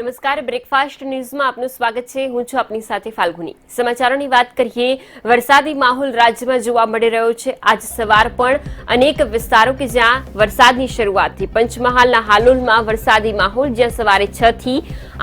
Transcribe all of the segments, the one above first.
નમસ્કાર, બ્રેકફાસ્ટ ન્યૂઝમાં આપનું સ્વાગત છે। હું છું આપની સાથે ફાલ્ગુની। સમાચારોની વાત કરીએ, વરસાદી માહોલ રાજ્યમાં જોવા મળી રહ્યો છે। આજ સવાર પણ અનેક વિસ્તારો કે જ્યાં વરસાદની શરૂઆતથી પંચમહાલના હાલોલમાં વરસાદી માહોલ, જ્યાં સવારે 6 થી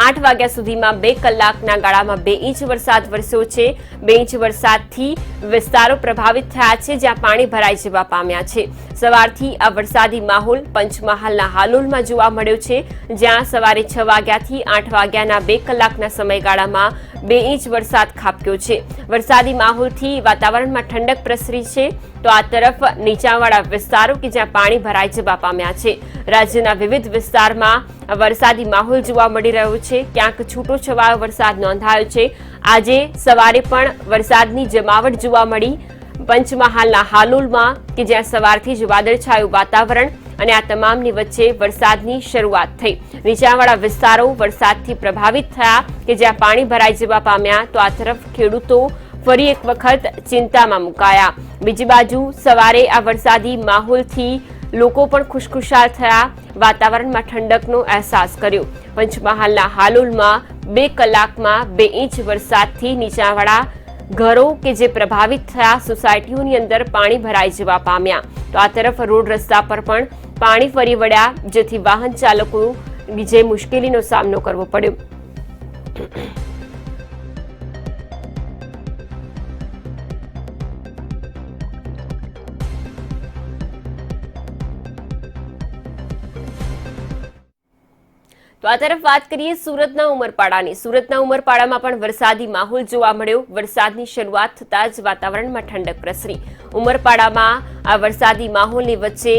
8 વાગ્યા સુધીમાં 2 કલાકના ગાળામાં 2 ઇંચ વરસાદ વરસ્યો છે। 2 ઇંચ વરસાદથી વિસ્તારો પ્રભાવિત થયા છે, જ્યાં પાણી ભરાઈ જવા પામ્યા છે। સવારથી આ વરસાદી માહોલ પંચમહાલના હાલોલમાં જોવા મળ્યો છે, જ્યાં સવારે 6 વાગ્યાથી 8 વાગ્યાના 2 કલાકના સમયગાળામાં 2 ઇંચ વરસાદ ખાબક્યો છે। વરસાદી માહોલથી વાતાવરણમાં ઠંડક પ્રસરી છે, તો આ તરફ નીચાણવાળા વિસ્તારો કે જ્યાં પાણી ભરાઈ જવા પામ્યા છે। રાજ્યના વિવિધ વિસ્તારમાં વરસાદી માહોલ જોવા મળી રહ્યો છે। ક્યાંક છૂટો છવાયો વરસાદ નોંધાયો છે। આજે સવારે પણ વરસાદની જમાવટ જોવા મળી પંચમહાલના હાલોલમાં, કે જ્યાં સવારથી જ વાદળછાયું વાતાવરણ અને આ તમામની વચ્ચે વરસાદની શરૂઆત થઈ। નીચાણવાળા વિસ્તારો વરસાદથી પ્રભાવિત થયા, કે જ્યાં પાણી ભરાઈ જવા પામ્યા, તો આ તરફ ખેડૂતો ફરી એક વખત ચિંતામાં મુકાયા। બીજી બાજુ સવારે આ વરસાદી માહોલથી લોકો પણ ખુશખુશાલ થયા, વાતાવરણમાં ઠંડકનો અહેસાસ કર્યો। પંચમહાલના હાલોલમાં 2 કલાકમાં 2 ઇંચ વરસાદથી નીચાણવાળા ઘરો કે જે પ્રભાવિત થયા, સોસાયટીઓની અંદર પાણી ભરાઈ જવા પામ્યા, તો આ તરફ રોડ રસ્તા પર પણ પાણી ફરી વળ્યા, જેથી વાહન ચાલકો જે મુશ્કેલીનો સામનો કરવો પડ્યો। તો આ તરફ વાત કરીએ સુરતના ઉમરપાડાની। સુરતના ઉમરપાડામાં પણ વરસાદી માહોલ જોવા મળ્યો। વરસાદની શરૂઆત થતાં જ વાતાવરણમાં ઠંડક પ્રસરી। ઉમરપાડામાં આ વરસાદી માહોલની વચ્ચે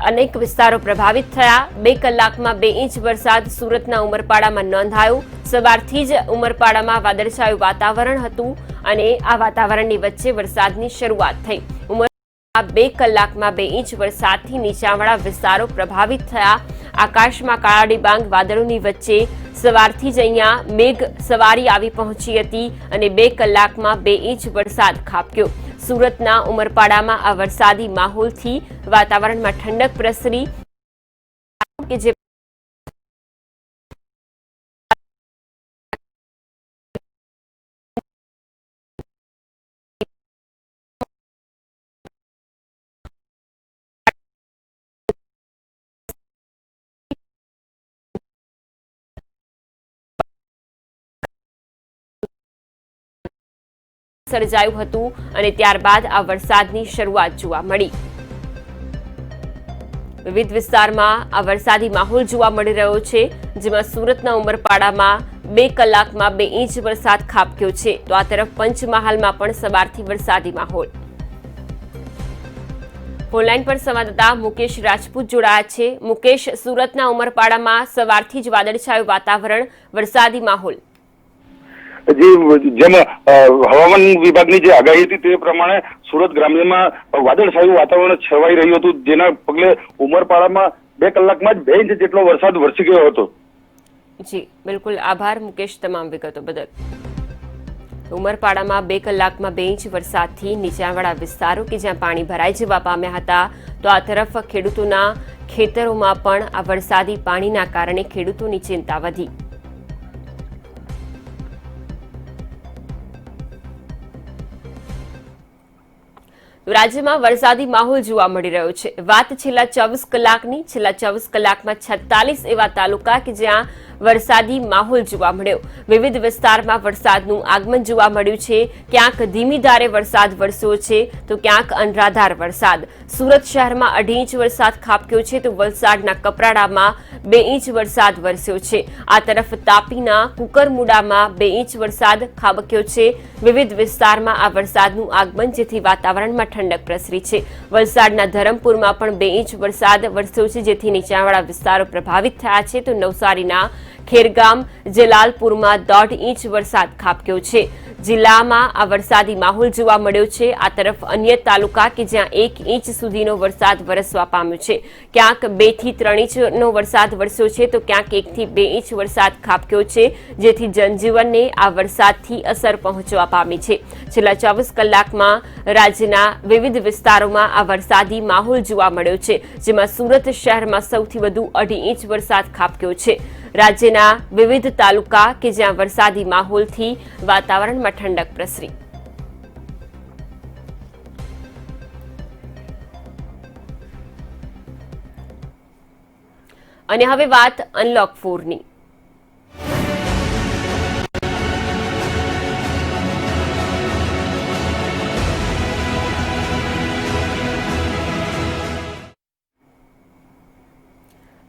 અનેક વિસ્તારો પ્રભાવિત થયા। 2 કલાકમાં 2 ઇંચ વરસાદ સુરતના ઉમરપાડામાં નોંધાયો। સવારથી જ ઉમરપાડામાં વાદળછાયું વાતાવરણ હતું અને આ વાતાવરણની વચ્ચે વરસાદની શરૂઆત થઈ। 2 કલાકમાં 2 ઇંચ વરસાદથી નીચાણવાળા વિસ્તારો પ્રભાવિત થયા। આકાશમાં કાળા ડિબાંગ વાદળોની વચ્ચે સવારથી જ અહીંયા મેઘ સવારી આવી પહોંચી હતી અને 2 કલાકમાં 2 ઇંચ વરસાદ ખાબક્યો। સુરતના ઉમરપાડામાં આ વરસાદી માહોલથી વાતાવરણમાં ઠંડક પ્રસરી, કે જે સર્જાયું હતું અને ત્યારબાદ આ વરસાદની શરૂઆત જોવા મળી। વિવિધ વિસ્તારમાં આ વરસાદી માહોલ જોવા મળી રહ્યો છે, જેમાં સુરતના ઉમરપાડામાં 2 કલાકમાં 2 ઇંચ વરસાદ ખાબક્યો છે, તો આ તરફ પંચમહાલમાં પણ સવારથી વરસાદી માહોલ। ફોનલાઈન પર સંવાદદાતા મુકેશ રાજપૂત જોડાયા છે। મુકેશ, સુરતના ઉમરપાડામાં સવારથી જ વાદળછાયું વાતાવરણ, વરસાદી માહોલ। જેમ હવામાન વિભાગની જે આગાહી હતી તે પ્રમાણે સુરત ગ્રામ્યમાં વાદળછાયું વાતાવરણ છવાઈ રહ્યું હતું, જેના પગલે ઉમરપાડામાં 2 કલાકમાં જ 2 ઇંચ જેટલો વરસાદ વરસી ગયો હતો। જી બિલકુલ, આભાર મુકેશ તમામ વિગતો બદલ। ઉમરપાડામાં 2 કલાકમાં 2 ઇંચ વરસાદથી નીચાણવાળા વિસ્તારો કે જ્યાં પાણી ભરાઈ જવા પામ્યા હતા, તો આ તરફ ખેડૂતોના ખેતરોમાં પણ આ વરસાદી પાણીના કારણે ખેડૂતોની ચિંતા વધી। રાજ્યમાં વરસાદી માહોલ જોવા મળી રહ્યો છે। વાત છેલ્લા 24 કલાકની। છેલ્લા 24 કલાકમાં 46 એવા તાલુકા કે જ્યાં વરસાદી માહોલ જોવા મળ્યો। વિવિધ વિસ્તારમાં વરસાદનું આગમન જોવા મળ્યું છે। ક્યાંક ધીમી ધારે વરસાદ વરસ્યો છે, તો ક્યાંક અનરાધાર વરસાદ। સુરત શહેરમાં 2.5 ઇંચ વરસાદ ખાબક્યો છે, તો વલસાડના કપરાડામાં 2 ઇંચ વરસાદ વરસ્યો છે। આ તરફ તાપીના કુકરમુડામાં 2 ઇંચ વરસાદ ખાબક્યો છે। વિવિધ વિસ્તારમાં આ વરસાદનું આગમન, જેથી વાતાવરણમાં ઠંડક પ્રસરી છે। વલસાડના ધરમપુરમાં પણ 2 ઇંચ વરસાદ વરસ્યો છે, જેથી નીચાણવાળા વિસ્તારો પ્રભાવિત થયા છે, તો નવસારીના ખેરગામ જલાલપુરમાં 1.5 ઇંચ વરસાદ ખાબક્યો છે। જિલ્લામાં આ વરસાદી માહોલ જોવા મળ્યો છે। આ તરફ અન્ય તાલુકા કે જ્યાં 1 ઇંચ સુધીનો વરસાદ વરસવા પામ્યો છે। ક્યાંક 2 થી 3 ઇંચનો વરસાદ વરસ્યો છે, તો ક્યાંક 1 થી 2 ઇંચ વરસાદ ખાબક્યો છે, જેથી જનજીવનને આ વરસાદથી અસર પહોંચવા પામી છે। છેલ્લા 24 કલાકમાં રાજ્યના વિવિધ વિસ્તારોમાં આ વરસાદી માહોલ જોવા મળ્યો છે, જેમાં સુરત શહેરમાં સૌથી વધુ 2.5 ઇંચ વરસાદ ખાબક્યો છે। રાજ્યના વિવિધ તાલુકા કે જ્યાં વરસાદી માહોલથી વાતાવરણમાં ઠંડક પ્રસરી. અને હવે વાત અનલોક 4ની.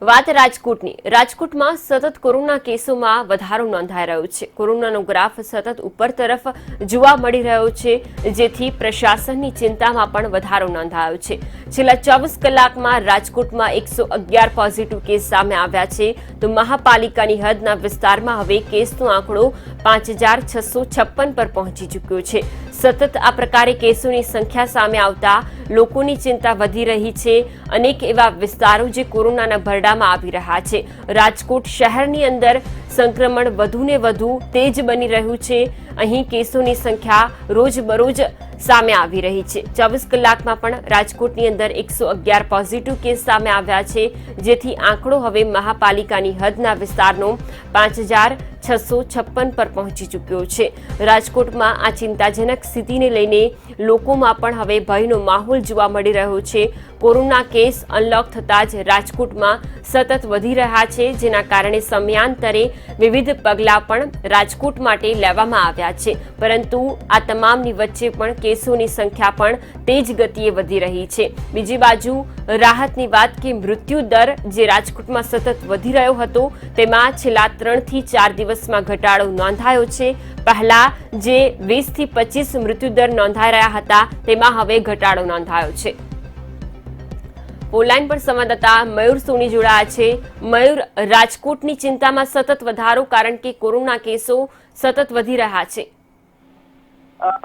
વાત રાજકોટની. રાજકોટમાં સતત કોરોના કેસોમાં વધારો નોંધાઈ રહ્યો છે. કોરોનાનો ગ્રાફ સતત ઉપર તરફ જોવા મળી રહ્યો છે, જેથી પ્રશાસનની ચિંતામાં પણ વધારો નોંધાયો છે. છેલ્લા 24 કલાકમાં રાજકોટમાં 111 પોઝિટિવ કેસ સામે આવ્યા છે, તો મહાપાલિકાની હદના વિસ્તારમાં હવે કેસનો આંકડો 5656 પર પહોંચી ચૂક્યો છે. સતત આ પ્રકારે કેસોની સંખ્યા સામે આવતા લોકોની ચિંતા વધી રહી છે. અનેક એવા વિસ્તારો જે કોરોનાના ભરડામાં આવી રહ્યા છે. રાજકોટ શહેરની અંદર સંક્રમણ વધુને વધુ તેજ બની રહ્યું છે. અહીં કેસોની સંખ્યા રોજબરોજ સામે આવી રહી છે. 24 કલાકમાં પણ રાજકોટની અંદર 111 પોઝિટિવ કેસ સામે આવ્યા છે, જેથી આંકડો હવે મહાપાલિકાની હદના વિસ્તારનો 5656 પર પહોંચી ચૂક્યો છે. રાજકોટમાં આ ચિંતાજનક સ્થિતિને લઈને લોકોમાં પણ હવે ભયનો માહોલ જોવા મળી રહ્યો છે. કોરોના કેસ અનલોક થતાં જ રાજકોટમાં સતત વધી રહ્યા છે, જેના કારણે સમયાંતરે વિવિધ પગલાં પણ રાજકોટ માટે લેવામાં આવ્યા છે. પરંતુ આ તમામની વચ્ચે પણ કેસોની સંખ્યા પણ તેજ ગતિએ વધી રહી છે. બીજી બાજુ રાહતની વાત કે મૃત્યુ દર જે રાજકોટમાં સતત વધી રહ્યો હતો, તેમાં છેલ્લા 3 થી 4 દિવસમાં ઘટાડો નોંધાયો છે. પહેલા જે 20 થી 25 મૃત્યુદર નોંધાઈ રહ્યા હતા, તેમાં હવે ઘટાડો નોંધાયો છે. ઓનલાઈન પર સંવાદદાતા મયુર સોની જોડાયા છે. મયુર, રાજકોટની ચિંતામાં સતત વધારો કારણ કે કોરોના કેસો સતત વધી રહ્યા છે.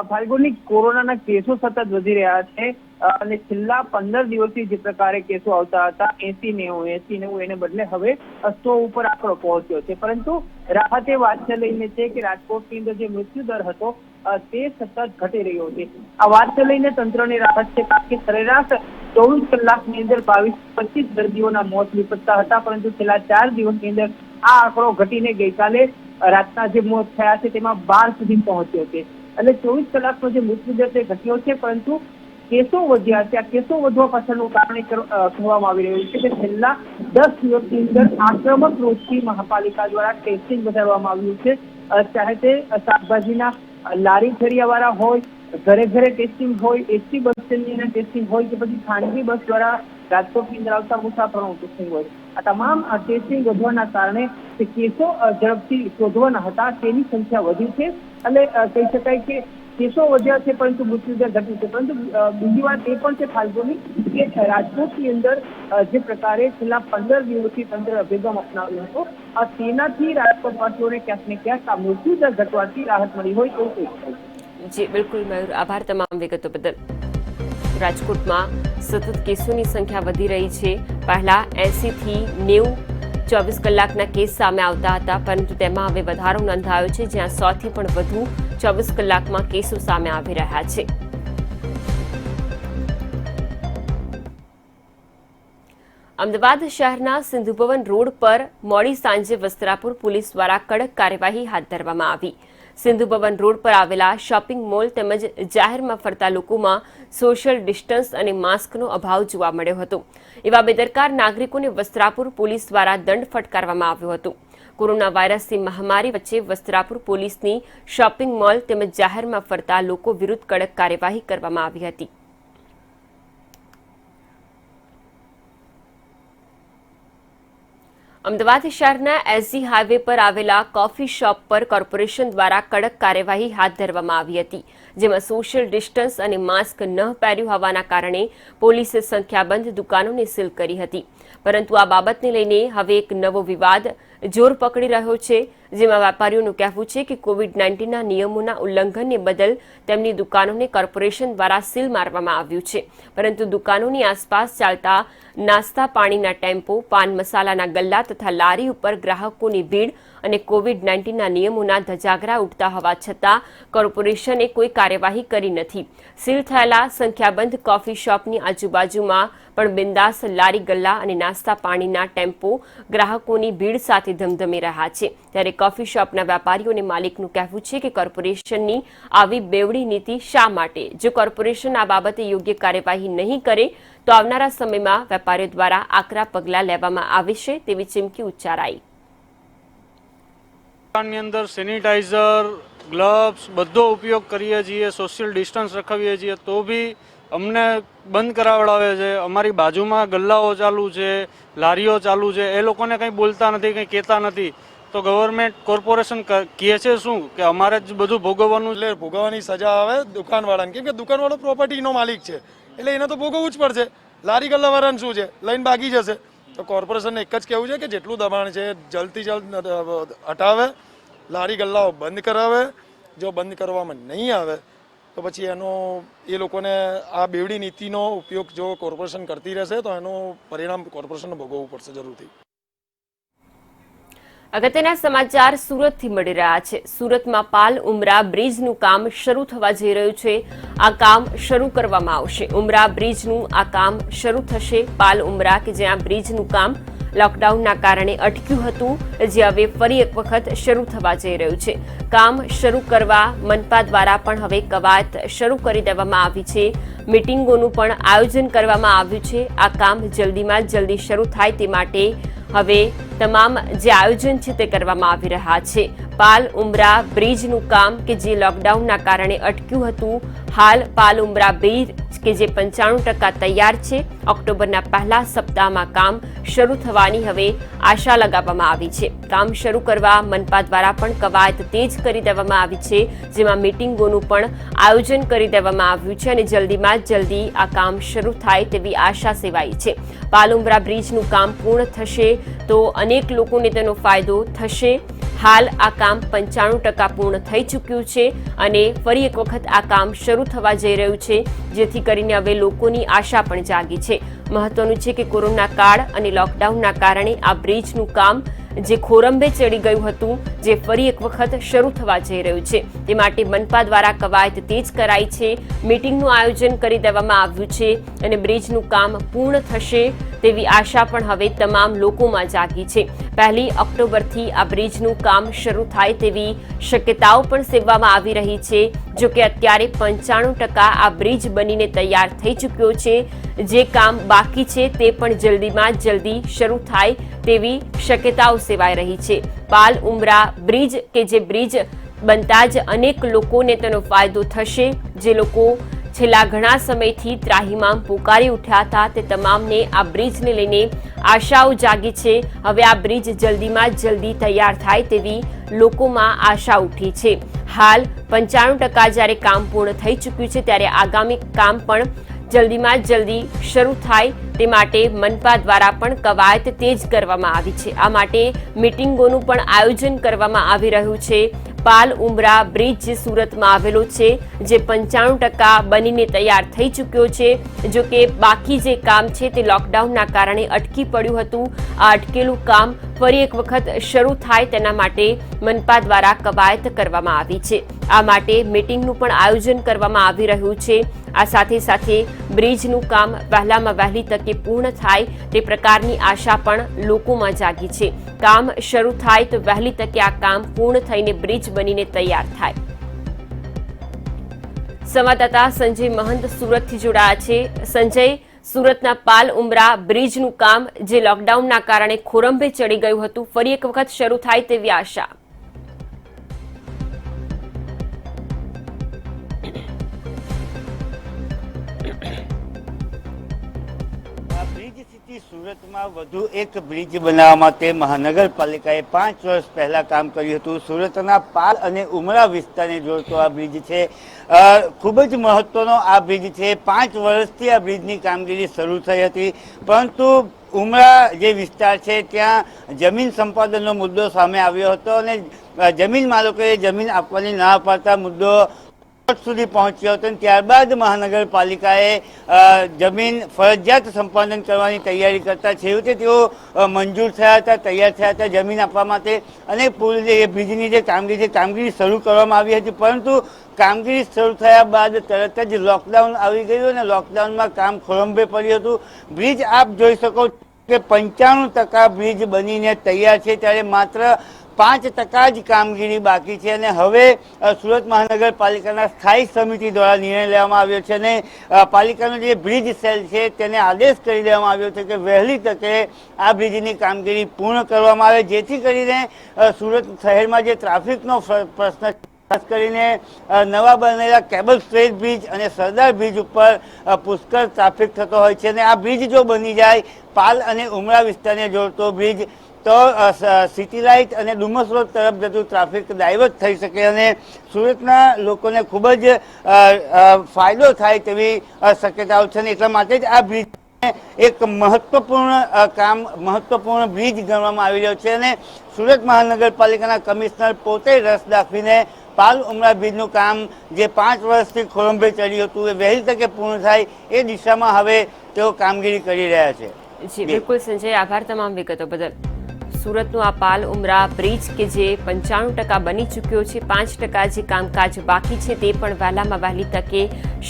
ફાલ્ગુની, કોરોનાના કેસો સતત વધી રહ્યા છે અને છેલ્લા 15 દિવસથી જે પ્રકારે કેસો આવતા હતા 80-90 એને બદલે હવે 100 ઉપર આંકડો પહોંચ્યો છે. પરંતુ રાહત એ વાતને લઈને છે કે રાજકોટની અંદર જે મૃત્યુ દર હતો તે સતત ઘટી રહ્યો છે. આ વાતને લઈને તંત્રની રાહત છે, કારણ કે સરેરાશ 24 કલાકની અંદર 22-25 દર્દીઓના મોત નીપજતા હતા, પરંતુ છેલ્લા 4 દિવસની અંદર આ આંકડો ઘટીને ગઈકાલે રાતના જે મોત થયા છે તેમાં 12 સુધી પહોંચ્યો છે. એટલે 24 કલાકનો જે મૃત્યુદર તે ઘટ્યો છે, પરંતુ કેસો વધ્યા છે. આ કેસો વધવા પાછળનું કારણ કહેવામાં આવી રહ્યું છે કે છેલ્લા 10 દિવસની અંદર આક્રમક રૂપથી મહાપાલિકા દ્વારા ટેસ્ટિંગ વધારવામાં આવ્યું છે. ચાહે તે શાકભાજીના લારી ફેરિયાવાળા હોય, ઘરે ઘરે ટેસ્ટિંગ હોય, એસટી બસ સ્ટેન્ડની ટેસ્ટિંગ હોય કે પછી ખાનગી બસ દ્વારા રાજકોટની અંદર આવતા મુસાફરોનું ટેસ્ટિંગ હોય, આ તમામ ટેસ્ટિંગ વધવાના કારણે તે કેસો ઝડપથી શોધવાના હતા તેની સંખ્યા વધી છે. અને કહી શકાય કે કેસો વધ્યા છે પરંતુ મૃત્યુદર ઘટ્યું છે. પરંતુ બીજી વાત એ પણ છે ફાલ્ગુની કે રાજકોટની અંદર જે પ્રકારે છેલ્લા 15 દિવસથી તંત્ર અભિગમ અપનાવ્યો હતો, તેનાથી રાજકોટવાસીઓને ક્યાંક ને ક્યાંક આ મૃત્યુદર ઘટવાથી રાહત મળી હોય તેવું કહી શકાય. જી બિલકુલ મયુર, આભાર તમામ વિગતો બદલ. રાજકોટમાં સતત કેસોની સંખ્યા વધી રહી છે. પહેલા 80 થી 90 24 કલાકના કેસ સામે આવતા હતા, પરંતુ તેમાં હવે વધારો નોંધાયો છે, જ્યાં 100 થી પણ વધુ 24 કલાકમાં કેસો સામે આવી રહ્યા છે. અમદાવાદ શહેરના સિંધુ ભવન રોડ પર મોડી સાંજે વસ્ત્રાપુર પોલીસ દ્વારા કડક કાર્યવાહી હાથ ધરવામાં આવી. સિંધુ ભવન રોડ પર આવેલા શોપિંગ મોલ તેમજ જાહેરમાં ફરતા લોકોમાં સોશિયલ ડિસ્ટન્સ અને માસ્કનો અભાવ જોવા મળ્યો હતો. એવા બેદરકાર નાગરિકોને વસ્ત્રાપુર પોલીસ દ્વારા દંડ ફટકારવામાં આવ્યો હતો. કોરોના વાયરસની મહામારી વચ્ચે વસ્ત્રાપુર પોલીસની શોપિંગ મોલ તેમજ જાહેરમાં ફરતા લોકો વિરુદ્ધ કડક કાર્યવાહી કરવામાં આવી હતી. અમદાવાદ શહેરના એસજી હાઈવે પર આવેલા કોફી શોપ પર કોર્પોરેશન દ્વારા કડક કાર્યવાહી હાથ ધરવામાં આવી હતી, જેમાં સોશિયલ ડિસ્ટન્સ અને માસ્ક ન પહેર્યું હોવાના કારણે પોલીસે સંખ્યાબંધ દુકાનોને સીલ કરી હતી. પરંતુ આ બાબતને લઈને હવે એક નવો વિવાદ જોર પકડી રહ્યો છે, જેમાં વેપારીઓનું કહેવું છે કે કોવિડ-19ના નિયમોના ઉલ્લંઘનને બદલ તેમની દુકાનોને કોર્પોરેશન દ્વારા સીલ મારવામાં આવ્યું છે. પરંતુ દુકાનોની આસપાસ ચાલતા નાસ્તા પાણીના ટેમ્પો, પાન મસાલાના ગલ્લા તથા લારી ઉપર ગ્રાહકોની ભીડ અને COVID-19ના નિયમોના ધજાગરા ઉડતા હોવા છતાં કોર્પોરેશને કોઈ કાર્યવાહી કરી નથી. સીલ થયેલા સંખ્યાબંધ કોફી શોપની આજુબાજુમાં પણ બિંદાસ લારી ગલ્લા અને નાસ્તા પાણીના ટેમ્પો ગ્રાહકોની ભીડ સાથે ધમધમી રહ્યા છે. ત્યારે કોફી શોપના વેપારીઓ અને માલિકનું કહેવું છે કે કોર્પોરેશનની આવી બેવડી નીતિ શા માટે? જો કોર્પોરેશન આ બાબતે યોગ્ય કાર્યવાહી નહીં કરે તો આવનારા સમયમાં વેપારીઓ દ્વારા આકરા પગલાં લેવામાં આવશે તેવી ચીમકી ઉચ્ચારાઈ. દુકાનની અંદર સેનિટાઈઝર, ગ્લવ્સ બધો ઉપયોગ કરીએ છીએ, સોશિયલ ડિસ્ટન્સ રખાવીએ છીએ, તો બી અમને બંધ કરાવડાવે છે. અમારી બાજુમાં ગલ્લાઓ ચાલુ છે, લારીઓ ચાલુ છે, એ લોકોને કંઈ બોલતા નથી, કંઈ કહેતા નથી. તો ગવર્મેન્ટ કોર્પોરેશન કહે છે શું કે અમારે જ બધું ભોગવવાનું? એટલે ભોગવવાની સજા આવે દુકાનવાળાને, કેમ કે દુકાનવાળો પ્રોપર્ટીનો માલિક છે એટલે એને તો ભોગવવું જ પડશે. લારી ગલ્લાવાળાને શું છે, લઈને ભાગી જશે. તો કોર્પોરેશનને એક જ કહેવું છે કે જેટલું દબાણ છે જલ્દથી જલ્દ હટાવે, લારી ગલ્લાઓ બંધ કરાવે. જો બંધ કરવામાં નહીં આવે તો પછી એનો એ લોકોને આ બેવડી નીતિનો ઉપયોગ જો કોર્પોરેશન કરતી રહેશે તો એનું પરિણામ કોર્પોરેશનને ભોગવવું પડશે જરૂરથી. અગત્યના સમાચાર સુરતથી મળી રહ્યા છે. સુરતમાં પાલ ઉમરા બ્રિજનું કામ શરૂ થવા જઈ રહ્યું છે. આ કામ શરૂ કરવામાં આવશે. ઉમરા બ્રિજનું આ કામ શરૂ થશે. પાલ ઉમરા કે જ્યાં બ્રિજનું કામ લોકડાઉનના કારણે અટક્યું હતું, જે હવે ફરી એક વખત શરૂ થવા જઈ રહ્યું છે. કામ શરૂ કરવા મનપા દ્વારા પણ હવે કવાયત શરૂ કરી દેવામાં આવી છે. મીટિંગોનું પણ આયોજન કરવામાં આવ્યું છે. આ કામ જલ્દીમાં જલ્દી શરૂ થાય તે માટે હવે તમામ જે આયોજન છે તે કરવામાં આવી રહ્યા છે. પાલ ઉમરા બ્રિજનું કામ કે જે લોકડાઉનના કારણે અટક્યું હતું, હાલ પાલ ઉમરા બ્રિજ કે જે 95% તૈયાર છે. ઓક્ટોબરના પહેલા સપ્તાહમાં કામ શરૂ થવાની હવે આશા લગાવવામાં આવી છે. કામ શરૂ કરવા મનપા દ્વારા પણ કવાયત તેજ કરી દેવામાં આવી છે, જેમાં મીટિંગોનું પણ આયોજન કરી દેવામાં આવ્યું છે અને જલ્દીમાં જલ્દી આ કામ શરૂ થાય તેવી આશા સેવાઈ છે. પાલ ઉમરા બ્રિજનું કામ પૂર્ણ થશે તો અનેક લોકોને તેનો ફાયદો થશે. હાલ આ કામ 95% પૂર્ણ થઈ ચૂક્યું છે અને ફરી એક વખત આ કામ શરૂ થવા જઈ રહ્યું છે, જેથી કરીને હવે લોકોની આશા પણ જાગી છે. મહત્વનું છે કે કોરોના કાળ અને લોકડાઉનના કારણે આ બ્રિજનું કામ જે ખોરંભે ચડી ગયું હતું, જે ફરી એક વખત શરૂ થવા જઈ રહ્યું છે. તે માટે મનપા દ્વારા કવાયત તેજ કરાઈ છે, મીટિંગનું આયોજન કરી દેવામાં આવ્યું છે અને બ્રિજનું કામ પૂર્ણ થશે તેવી આશા પણ હવે તમામ લોકોમાં જાગી છે. 1 ઓક્ટોબરથી આ બ્રિજનું કામ શરૂ થાય તેવી શક્યતાઓ પણ સેવવામાં આવી રહી છે. જો કે અત્યારે 95% આ બ્રિજ બનીને તૈયાર થઈ ચૂક્યો છે. જે કામ બાકી છે તે પણ જલ્દીમાં જલ્દી શરૂ થાય તેવી શક્યતાઓ સેવાઈ રહી છે. પાલ ઉમરા બ્રિજ કે જે બ્રિજ બનતા જ અનેક લોકોને તેનો ફાયદો થશે. જે લોકો છેલ્લા ઘણા સમયથી ત્રાહિમામ પોકારી ઉઠ્યા હતા તે તમામને આ બ્રિજને લઈને આશાઓ જાગી છે. હવે આ બ્રિજ જલ્દીમાં જલ્દી તૈયાર થાય તેવી લોકોમાં આશા ઉઠી છે. હાલ 95% જ્યારે કામ પૂર્ણ થઈ ચૂક્યું છે ત્યારે આગામી કામ પણ જલ્દીમાં જલ્દી શરૂ થાય તે માટે મનપા દ્વારા પણ કવાયત તેજ કરવામાં આવી છે. આ માટે મીટિંગોનું પણ આયોજન કરવામાં આવી રહ્યું છે. પાલ ઉમરા બ્રિજ જે સુરતમાં આવેલો છે, જે 95% બનીને તૈયાર થઈ ચૂક્યો છે. જો કે બાકી જે કામ છે તે લોકડાઉનના કારણે અટકી પડ્યું હતું. આ અટકેલું કામ ફરી એક વખત શરૂ થાય તેના માટે મનપા દ્વારા કવાયત કરવામાં આવી છે. આ માટે મીટિંગનું પણ આયોજન કરવામાં આવી રહ્યું છે. આ સાથે સાથે બ્રિજનું કામ વહેલામાં વહેલી તકે પૂર્ણ થાય તે પ્રકારની આશા પણ લોકોમાં જાગી છે. કામ શરૂ થાય તો વહેલી તકે આ કામ પૂર્ણ થઈને બ્રિજ બનીને તૈયાર થાય. સંવાદદાતા સંજય મહંત સુરતથી જોડાયા છે. સંજય, સુરતના પાલ ઉમરા બ્રિજનું કામ જે લોકડાઉનના કારણે ખોરંભે ચડી ગયું હતું, ફરી એક વખત શરૂ થાય તેવી આશા. સુરતમાં વધુ એક બ્રિજ બનાવવા માટે મહાનગરપાલિકાએ 5 વર્ષ પહેલા કામ કર્યું હતું. સુરતના પાલ અને ઉમરા વિસ્તારને જોડતો આ બ્રિજ છે. ખૂબ જ મહત્વનો આ બ્રિજ છે. 5 વર્ષથી આ બ્રિજની કામગીરી શરૂ થઈ હતી, પરંતુ ઉમરા જે વિસ્તાર છે ત્યાં જમીન સંપાદનનો મુદ્દો સામે આવ્યો હતો અને જમીન માલિકોએ જમીન આપવાની ના પાડતા મુદ્દો સુધી પહોંચ્યો હતો અને ત્યારબાદ મહાનગરપાલિકાએ જમીન ફરજિયાત સંપાદન કરવાની તૈયારી કરતા છેવટે તેઓ મંજૂર થયા હતા, તૈયાર થયા હતા જમીન આપવા માટે અને પુલ બ્રિજની જે કામગીરી શરૂ કરવામાં આવી હતી, પરંતુ કામગીરી શરૂ થયા બાદ તરત જ લોકડાઉન આવી ગયું અને લોકડાઉનમાં કામ ખોળંબે પડ્યું હતું. બ્રિજ આપ જોઈ શકો કે 95% બ્રિજ બનીને તૈયાર છે, ત્યારે માત્ર 5% જ કામગીરી બાકી છે અને હવે સુરત મહાનગરપાલિકાના સ્થાયી સમિતિ દ્વારા નિર્ણય લેવામાં આવ્યો છે અને પાલિકાનો જે બ્રિજ સેલ છે તેને આદેશ કરી દેવામાં આવ્યો છે કે વહેલી તકે આ બ્રિજની કામગીરી પૂર્ણ કરવામાં આવે, જેથી કરીને સુરત શહેરમાં જે ટ્રાફિકનો પ્રશ્ન ખાસ કરીને નવા બનેલા કેબલ સ્ટ્રેટ બ્રિજ અને સરદાર બ્રિજ ઉપર પુષ્કળ ટ્રાફિક થતો હોય છે અને આ બ્રિજ જો બની જાય, પાલ અને ઉમરા વિસ્તારને જોડતો બ્રિજ, તો સિટી લાઇટ અને ડુમસ રોડ તરફ જતું ટ્રાફિક ડાયવર્ટ થઈ શકે અને સુરતના લોકોને ખૂબ જ ફાયદો થાય તેવી શક્યતાઓ છે. એટલા માટે જ આ બ્રિજ એક મહત્વપૂર્ણ બ્રિજ ગણવામાં આવી રહ્યો છે અને સુરત મહાનગરપાલિકાના કમિશનર પોતે રસ દાખવીને પાલ ઉમરા બ્રિજનું કામ જે 5 વર્ષથી ખોળંબે ચડ્યું હતું એ વહેલી તકે પૂર્ણ થાય એ દિશામાં હવે તેઓ કામગીરી કરી રહ્યા છે. જી બિલકુલ સંજય, આભાર તમામ વિગતો બદલ. સુરતનું આ પાલ ઉમરા બ્રિજ કે જે 95% બની ચૂક્યો છે, 5% જે કામકાજ બાકી છે તે પણ વહેલામાં વહેલી તકે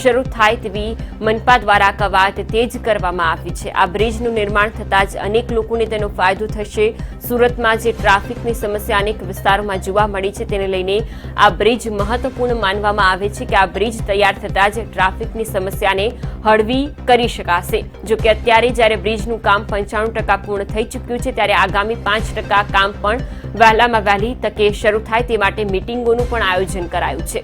શરૂ થાય તેવી મનપા દ્વારા કવાયત તેજ કરવામાં આવી છે. આ બ્રિજનું નિર્માણ થતાં જ અનેક લોકોને તેનો ફાયદો થશે. સુરતમાં જે ટ્રાફિકની સમસ્યા અનેક વિસ્તારોમાં જોવા મળી છે તેને લઈને આ બ્રિજ મહત્વપૂર્ણ માનવામાં આવે છે કે આ બ્રિજ તૈયાર થતાં જ ટ્રાફિકની સમસ્યાને હળવી કરી શકાશે. જોકે અત્યારે જ્યારે બ્રિજનું કામ 95% પૂર્ણ થઈ ચૂક્યું છે ત્યારે આગામી 5% કામ પણ વહેલામાં વહેલી તકે શરૂ થાય તે માટે મીટિંગોનું પણ આયોજન કરાયું છે.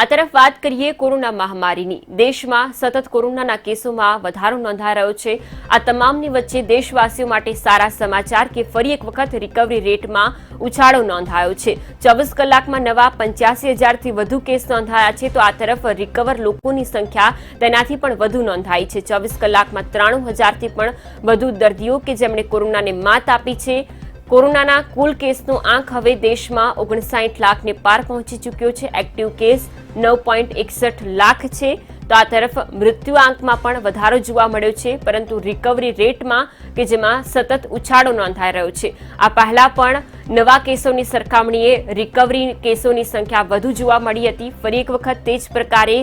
આ તરફ વાત કરીએ કોરોના મહામારીની. દેશમાં સતત કોરોનાના કેસોમાં વધારો નોંધાઈ રહ્યો છે. આ તમામની વચ્ચે દેશવાસીઓ માટે સારા સમાચાર કે ફરી એક વખત રિકવરી રેટમાં ઉછાળો નોંધાયો છે. 24 કલાકમાં નવા 85,000થી વધુ કેસ નોંધાયા છે, તો આ તરફ રિકવર લોકોની સંખ્યા તેનાથી પણ વધુ નોંધાઈ છે. 24 કલાકમાં 93,000થી પણ વધુ દર્દીઓ કે જેમણે કોરોનાને માત આપી છે. કોરોનાના કુલ કેસનો આંક હવે દેશમાં 59 લાખને પાર પહોંચી ચૂક્યો છે. એક્ટિવ કેસ 9.61 લાખ છે. તો આ તરફ મૃત્યુ આંકમાં પણ વધારો જોવા મળ્યો છે, પરંતુ રિકવરી રેટમાં કે જેમાં સતત ઉછાળો નોંધાઈ રહ્યો છે. આ પહેલા પણ નવા કેસોની સરખામણીએ રિકવરી કેસોની સંખ્યા વધુ જોવા મળી હતી. ફરી એક વખત તે જ પ્રકારે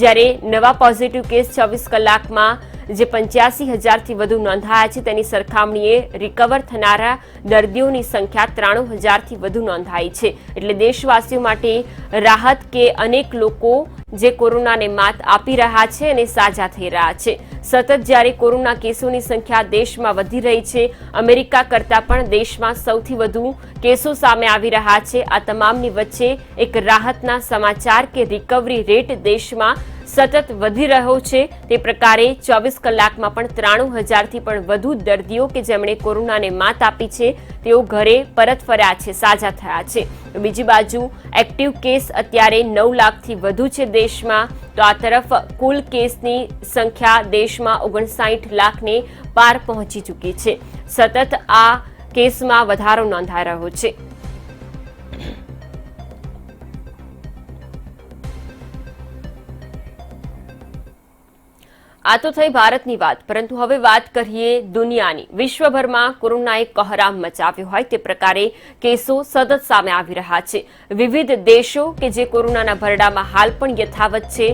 જ્યારે નવા પોઝિટિવ કેસ 24 કલાકમાં જે 85,000થી વધુ નોંધાયા છે તેની સરખામણીએ રિકવર થનારા દર્દીઓની સંખ્યા 93,000થી વધુ નોંધાઈ છે. એટલે દેશવાસીઓ માટે રાહત કે અનેક લોકો જે કોરોનાને માત આપી રહ્યા છે અને સાજા થઈ રહ્યા છે. સતત જ્યારે કોરોના કેસોની સંખ્યા દેશમાં વધી રહી છે, અમેરિકા કરતાં પણ દેશમાં સૌથી વધુ કેસો સામે આવી રહ્યા છે. આ તમામની વચ્ચે એક રાહતના સમાચાર કે રિકવરી રેટ દેશમાં સતત વધી રહ્યો છે. તે પ્રકારે 24 કલાકમાં પણ 93,000થી પણ વધુ દર્દીઓ કે જેમણે કોરોનાને માત આપી છે તેઓ ઘરે પરત ફર્યા છે, સાજા થયા છે. બીજી બાજુ એક્ટિવ કેસ અત્યારે 9 લાખથી વધુ છે દેશમાં. તો આ તરફ કુલ કેસની સંખ્યા દેશમાં 59 લાખને પાર પહોંચી ચૂકી છે. સતત આ કેસમાં વધારો નોંધાઈ રહ્યો છે. આ તો થઈ ભારતની વાત, પરંતુ હવે વાત કરીએ દુનિયાની. વિશ્વભરમાં કોરોનાએ કહેરામ મચાવ્યો હોય તે પ્રકારે કેસો સતત સામે આવી રહ્યા છે. વિવિધ દેશો કે જે કોરોનાના ભરડામાં હાલ પણ યથાવત છે.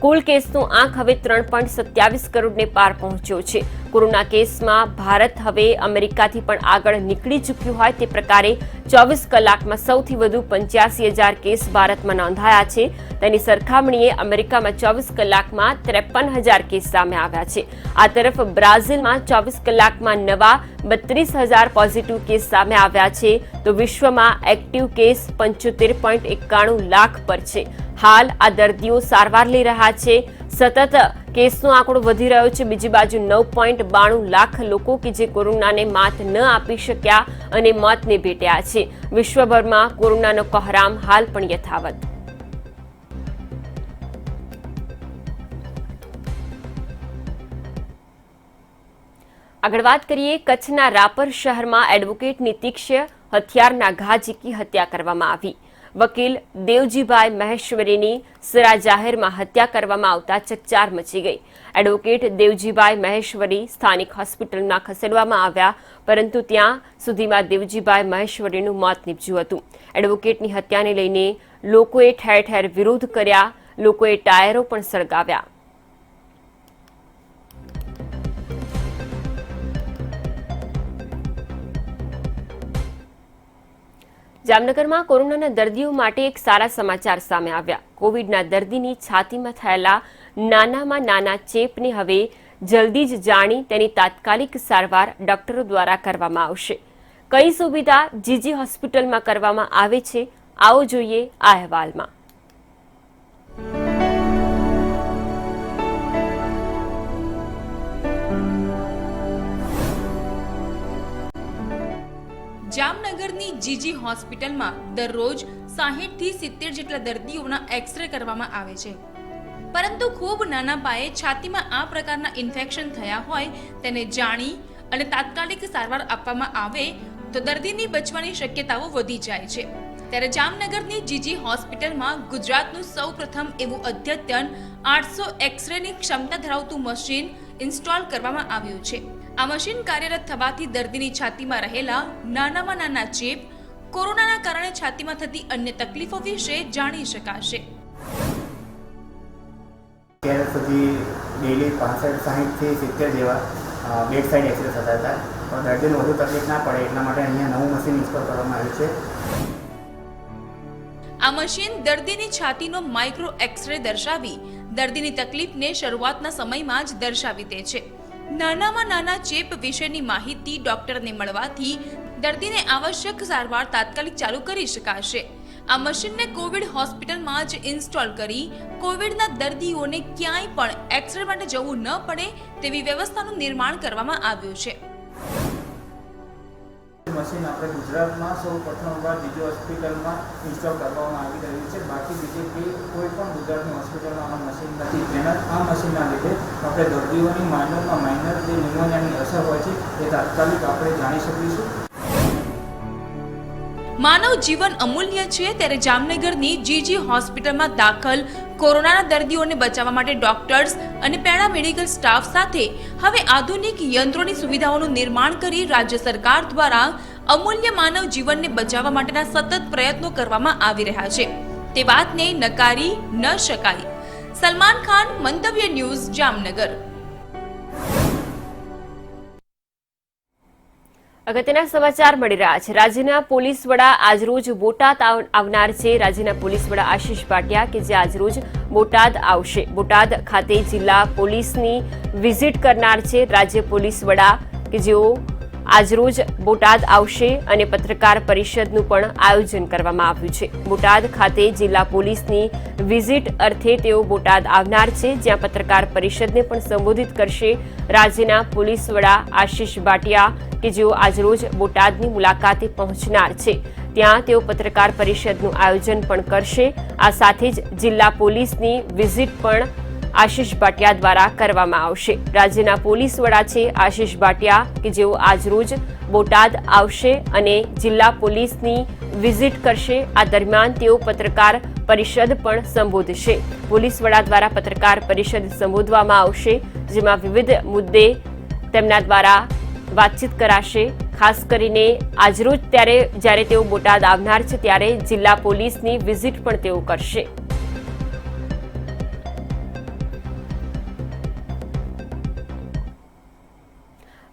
કુલ કેસનો આંક હવે 3.27 કરોડને પાર પહોંચ્યો છે. કોરોના કેસમાં ભારત હવે અમેરિકાથી પણ આગળ નીકળી ચૂક્યું હોય તે પ્રકારે 24 કલાકમાં સૌથી વધુ 85,000 કેસ ભારતમાં નોંધાયા છે. તેની સરખામણીએ અમેરિકામાં 24 કલાકમાં 53,000 કેસ સામે આવ્યા છે. આ તરફ બ્રાઝિલમાં 24 કલાકમાં નવા 32,000 પોઝિટિવ કેસ સામે આવ્યા છે. તો વિશ્વમાં એક્ટિવ કેસ 75.91 લાખ પર છે. હાલ આ દર્દીઓ સારવાર લઈ રહ્યા છે. સતત કેસનો આંકડો વધી રહ્યો છે. બીજી બાજુ 9.92 લાખ લોકો કે જે કોરોનાને માત ન આપી શક્યા અને મોતને ભેટ્યા છે. વિશ્વભરમાં કોરોનાનો કહેરામ હાલ પણ યથાવત. આગળ વાત કરીએ કચ્છના રાપર શહેરમાં એડવોકેટની તીક્ષ્ણ હથિયારના ઘા ઝીકી હત્યા કરવામાં આવી. વકીલ દેવજીભાઈ મહેશ્વરીની સરા જાહેરમાં હત્યા કરવામાં આવતા ચકચાર મચી ગઈ. એડવોકેટ દેવજીભાઈ મહેશ્વરી સ્થાનિક હોસ્પિટલમાં ખસેડવામાં આવ્યા, પરંતુ ત્યાં સુધીમાં દેવજીભાઈ મહેશ્વરીનું મોત નીપજ્યું હતું. એડવોકેટની હત્યાને લઈને લોકોએ ઠેર ઠેર વિરોધ કર્યા, લોકોએ ટાયરો પણ સળગાવ્યા. જામનગરમાં કોરોનાના દર્દીઓ માટે એક સારા સમાચાર સામે આવ્યા. કોવિડના દર્દીની છાતીમાં થયેલા નાનામાં નાના ચેપને હવે જલ્દી જ જાણી તેની તાત્કાલિક સારવાર ડોક્ટરો દ્વારા કરવામાં આવશે. કઈ સુવિધા જીજી હોસ્પિટલમાં કરવામાં આવે છે, આવો જોઈએ આ અહેવાલમાં. જામનગરની જીજી હોસ્પિટલમાં દરરોજ 60 થી 70 જેટલા દર્દીઓના એક્સરે કરવામાં આવે છે. પરંતુ ખૂબ નાના પાયે છાતીમાં આ પ્રકારના ઇન્ફેક્શન થયા હોય તેને જાણી અને તાત્કાલિક સારવાર આપવામાં આવે તો દર્દીની બચવાની શક્યતાઓ વધી જાય છે. ત્યારે જામનગરની જીજી હોસ્પિટલમાં ગુજરાતનું સૌપ્રથમ એવું અદ્યતન 800 એક્સરેની ક્ષમતા ધરાવતું મશીન ઇન્સ્ટોલ કરવામાં આવ્યું છે. આ મશીન કાર્યરત થવાથી દર્દીની છાતીમાં રહેલા નાનામાં નાના ચેપ, કોરોનાના કારણે છાતીમાં થતી અન્ય તકલીફો વિશે જાણી શકાશે. અત્યાર સુધી ડેલી 65-60 થી 70 જેવા બેડ સાઇડ એક્સરે થતા હતા, પણ દર્દીને વધુ તકલીફ ના પડે એટલા માટે અહીંયા નવું મશીન ઇન્સ્ટોલ કરવામાં આવ્યું છે. આ મશીન દર્દીની છાતીનો માઇક્રો એક્સરે દર્શાવી દર્દીની તકલીફને શરૂઆતના સમયમાં જ દર્શાવી દે છે. નાનામાં નાના ચેપ વિશેની માહિતી ડોક્ટરને મળવાથી દર્દીને આવશ્યક સારવાર તાત્કાલિક ચાલુ કરી શકાશે. આ મશીનને કોવિડ હોસ્પિટલમાં જ ઇન્સ્ટોલ કરી કોવિડના દર્દીઓને ક્યાંય પણ એક્સરે માટે જવું ન પડે તેવી વ્યવસ્થાનું નિર્માણ કરવામાં આવ્યું છે. મશીન આપણે ગુજરાતમાં સૌ પ્રથમવાર જીજી હોસ્પિટલમાં ઇન્સ્ટોલ કરવામાં આવી રહ્યું છે. બાકી બીજી કોઈ પણ ગુજરાતની હોસ્પિટલમાં આ મશીન નથી. આ મશીનના લીધે આપણે દર્દીઓની માઇનરમાં માઇનર જે ન્યુમોનિયાની અસર હોય છે એ તાત્કાલિક આપણે જાણી શકીશું. માનવ જીવન અમૂલ્ય છે, ત્યારે જામનગરની જીજી હોસ્પિટલમાં દાખલ કોરોનાના દર્દીઓને બચાવવા માટે ડોક્ટર્સ અને પેરામેડિકલ સ્ટાફ સાથે હવે આધુનિક યંત્રોની સુવિધાઓનું નિર્માણ કરી રાજ્ય સરકાર દ્વારા અમૂલ્ય માનવ જીવનને બચાવવા માટેના સતત પ્રયત્નો કરવામાં આવી રહ્યા છે. તે વાતને નકારી ન શકાય. સલમાન ખાન, મંતવ્ય ન્યૂઝ, જામનગર. અગત્યના સમાચાર મળી રહ્યા છે. રાજ્યના પોલીસ વડા આજરોજ બોટાદ આવનાર છે. રાજ્યના પોલીસ વડા આશિષ ભાટિયા કે જે આજરોજ બોટાદ આવશે. બોટાદ ખાતે જિલ્લા પોલીસની વિઝિટ કરનાર છે રાજ્ય પોલીસ વડા કે જેઓ આજરોજ બોટાદ આવશે અને પત્રકાર પરિષદનું પણ આયોજન કરવામાં આવ્યું છે. બોટાદ ખાતે જિલ્લા પોલીસની વિઝિટ અર્થે તેઓ બોટાદ આવનાર છે, જ્યાં પત્રકાર પરિષદને પણ સંબોધિત કરશે. રાજ્યના પોલીસ વડા આશિષ ભાટિયા કે જેઓ આજરોજ બોટાદની મુલાકાતે પહોંચનાર છે, ત્યાં તેઓ પત્રકાર પરિષદનું આયોજન પણ કરશે. આ સાથે જ જિલ્લા પોલીસની વિઝિટ પણ આશિષ ભાટિયા દ્વારા કરવામાં આવશે. રાજ્યના પોલીસ વડા છે આશિષ ભાટિયા કે જેઓ આજરોજ બોટાદ આવશે અને જિલ્લા પોલીસની વિઝિટ કરશે. આ દરમિયાન તેઓ પત્રકાર પરિષદ પણ સંબોધશે. પોલીસ વડા દ્વારા પત્રકાર પરિષદ સંબોધવામાં આવશે, જેમાં વિવિધ મુદ્દે તેમના દ્વારા વાતચીત કરાશે. ખાસ કરીને આજરોજ જ્યારે તેઓ બોટાદ આવનાર છે ત્યારે જિલ્લા પોલીસની વિઝિટ પણ તેઓ કરશે.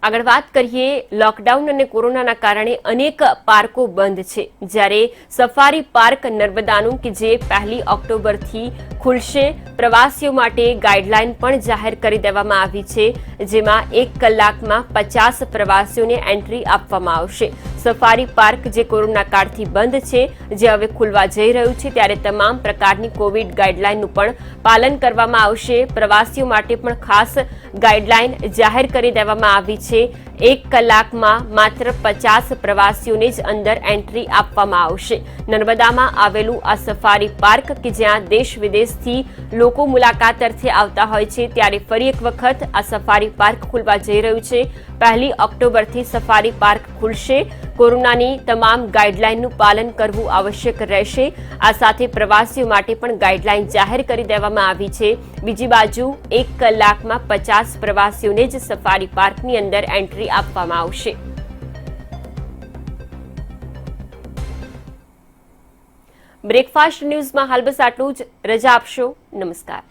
આગળ વાત કરીએ, લોકડાઉન અને કોરોનાના કારણે અનેક પાર્કો બંધ છે, જ્યારે સફારી પાર્ક નર્મદાનું કે જે 1 ઓક્ટોબરથી ખુલશે. પ્રવાસીઓ માટે ગાઈડલાઈન પણ જાહેર કરી દેવામાં આવી છે, જેમાં 1 કલાકમાં 50 પ્રવાસીઓને એન્ટ્રી આપવામાં આવશે. સફારી પાર્ક જે કોરોના કાળથી બંધ છે, જે હવે ખુલવા જઈ રહ્યું છે, ત્યારે તમામ પ્રકારની કોવિડ ગાઈડલાઈનનું પણ પાલન કરવામાં આવશે. પ્રવાસીઓ માટે પણ ખાસ ગાઈડલાઈન જાહેર કરી દેવામાં આવી છે. 1 કલાકમાં માત્ર 50 પ્રવાસીઓને જ અંદર એન્ટ્રી આપવામાં આવશે. નર્મદામાં આવેલું આ સફારી પાર્ક કે જ્યાં દેશ વિદેશથી લોકો મુલાકાત અર્થે આવતા હોય છે, ત્યારે ફરી એક વખત આ સફારી પાર્ક ખુલવા જઈ રહ્યું છે. 1 ઓક્ટોબરથી સફારી પાર્ક ખુલશે. કોરોનાની તમામ ગાઈડલાઈનનું પાલન કરવું આવશ્યક રહેશે. આ સાથે પ્રવાસીઓ માટે પણ ગાઈડલાઈન જાહેર કરી દેવામાં આવી છે. બીજી બાજુ 1 કલાકમાં 50 પ્રવાસીઓને જ સફારી પાર્કની અંદર એન્ટ્રી આપવામાં આવશે. બ્રેકફાસ્ટ ન્યૂઝમાં હાલ બસ આટલું જ. રજા આપશો. નમસ્કાર.